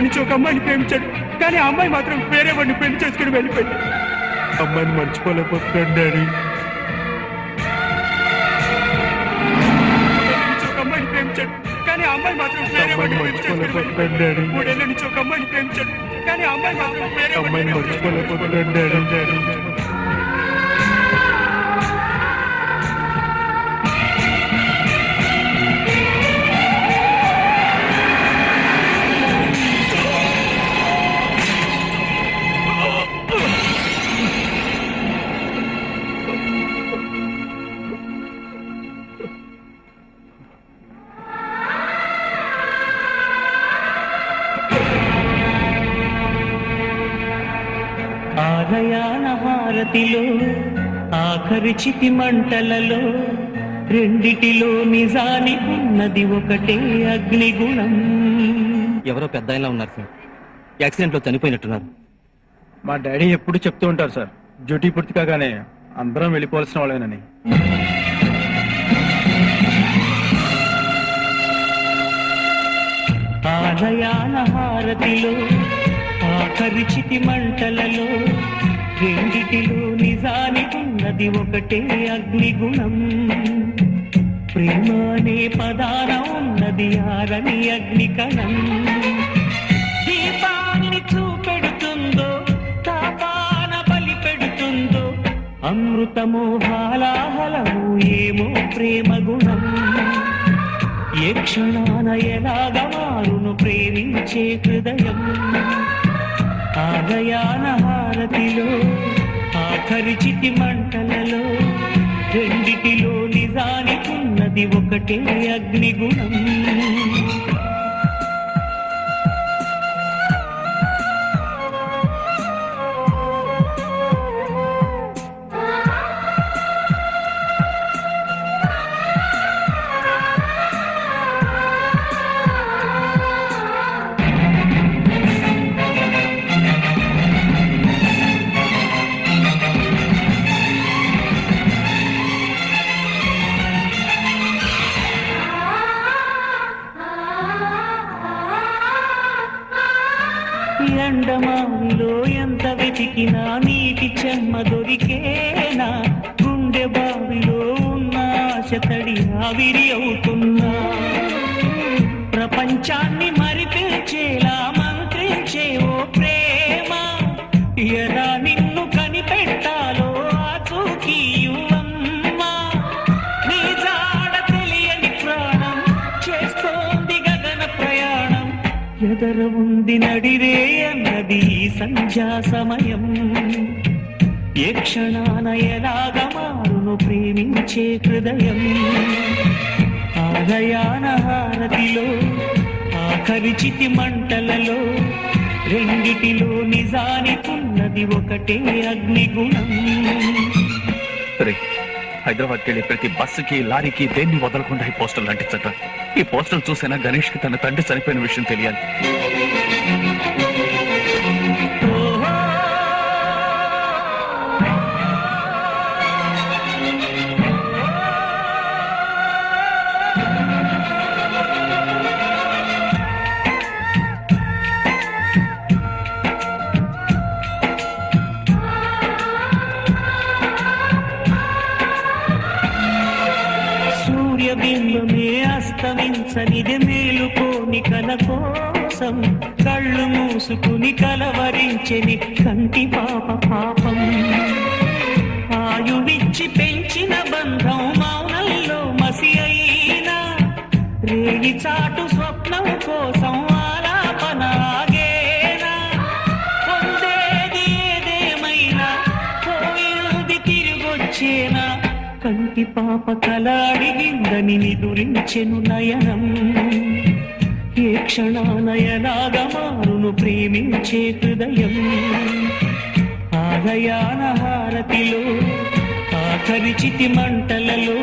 నుంచి ఒక అమ్మాయిని ప్రేమించాడు, కానీ ఆ అమ్మాయి మాత్రం వేరే వాడిని పెళ్లి చేసుకుని వెళ్ళిపోయింది. అమ్మాయిని మర్చిపోలేకపోతున్నాడు డాడీ. ఒక అమ్మాయిని ప్రేమించాడు, కానీ ఆ అమ్మాయి మాత్రం వేరే వాడిని మర్చిపోలేకపోతున్నాడు డాడీ. 3 ఏళ్ల నుంచి ఒక అమ్మాయిని ప్రేమించాడు, కానీ ఆ అమ్మాయి మాత్రం వేరే అమ్మాయిని మర్చిపోలేకపోతున్నాడు డాడీ. ఆలయాన హారతిలో ఆఖరి చితి మంటలలో రెండిటిలో నిజానికి ఉన్నది ఒకటే అగ్నిగుణం. ఎవరో పెద్ద ఆయనలా ఉన్నారు సార్, యాక్సిడెంట్ లో చనిపోయినట్టున్నారు. మా డాడీ ఎప్పుడు చెప్తూ ఉంటారు సార్, డ్యూటీ పూర్తి కాగానే అందరం వెళ్ళిపోవాల్సిన వాళ్ళేనని. ఆలయాన హారతిలో ఆఖరి చితి మంటలలో రెండిటిలో నిజానికి ఉన్నది ఒకటే అగ్నిగుణం. ప్రేమ అనే పదాన ఉన్నది ఆరని అగ్నికణం. దీపాన్ని చూపెడుతుందో తాపాన బలి పెడుతుందో అమృతమో హాలాహలము ఏమో ప్రేమ గుణం. ఏ క్షణాన ఎలాగ మారును ప్రేమించే హృదయం. ఆలయాన హారతిలో ఆఖరి చితి మంటలలో రెండిటిలో నిజానికి ఉన్నది ఒకటే అగ్నిగుణం. ఎండమావిలో ఎంత వెతికినా నీటి చెమ్మ దొరికేనా, గుండె బావిలో ఉన్న ఆశ తడి ఆవిరి అవుతున్నా. ప్రపంచాన్ని మరిపించేలా మంత్రించే ఓ ప్రేమ, ఎలా నిన్ను కనిపెట్టాలో ఆచూకీ యువమ్మ. నీ జాడ తెలియని ప్రాణం చేస్తోంది గగన ప్రయాణం. ఎదర ఉంది నడిరే అన్నది సంధ్యా సమయం. ఏ క్షణాన ఎలాగ మారును ప్రేమించే హృదయం. ఆలయాన హారతిలో ఆఖరి చితి మంటలలో రెండిటిలో నిజానికి ఉన్నది ఒకటే అగ్నిగుణం. హైదరాబాద్కి వెళ్ళి ప్రతి బస్సుకి లారీకి దేన్ని వదలకుండా ఈ పోస్టర్లు అంటించట. ఈ పోస్టర్లు చూసినా గణేష్ కి తన తండ్రి చనిపోయిన విషయం తెలియాలి. సూర్యబింబమే అస్తమించనిది మేలుకోని కల కోసం కళ్ళు మూసుకుని కలవరించెని కంటి పాప పాపం. ఆయువిచ్చి పెంచిన బంధం మౌనంలో మసి అయినా రేగి చాటు స్వప్నం కోసం ఆలాపన ఆగేనా. పొందేది ఏదేమైనా పోయేది తిరిగొచ్చేనా. కంటి పాప కల అడిగిందని నిదురించెను నయనం. ఏ క్షణాన ఎలాగ మారును ప్రేమించే హృదయం. ఆలయాన హారతిలో ఆఖరి చితి మంటలలో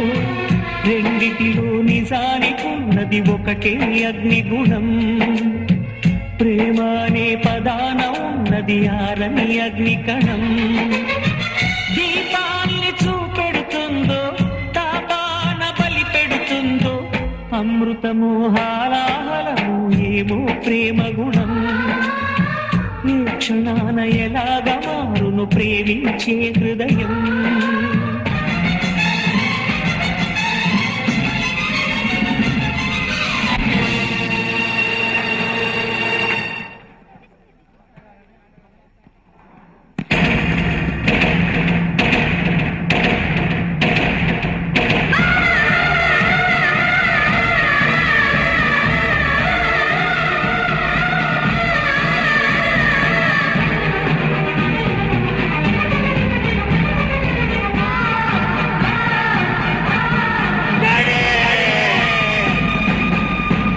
రెండిటిలో నిజానికి ఉన్నది ఒకటే అగ్నిగుణం. ప్రేమ అనే పదాన ఉన్నది ఆరని అగ్నికణం. దీపాన్ని చూపెడుతుందో తాపాన బలి పెడుతుందో అమృతమో హాలాహలము ఏమో ప్రేమ గుణం. ఈ క్షణాన ఎలాగ మారును ప్రేమించే హృదయం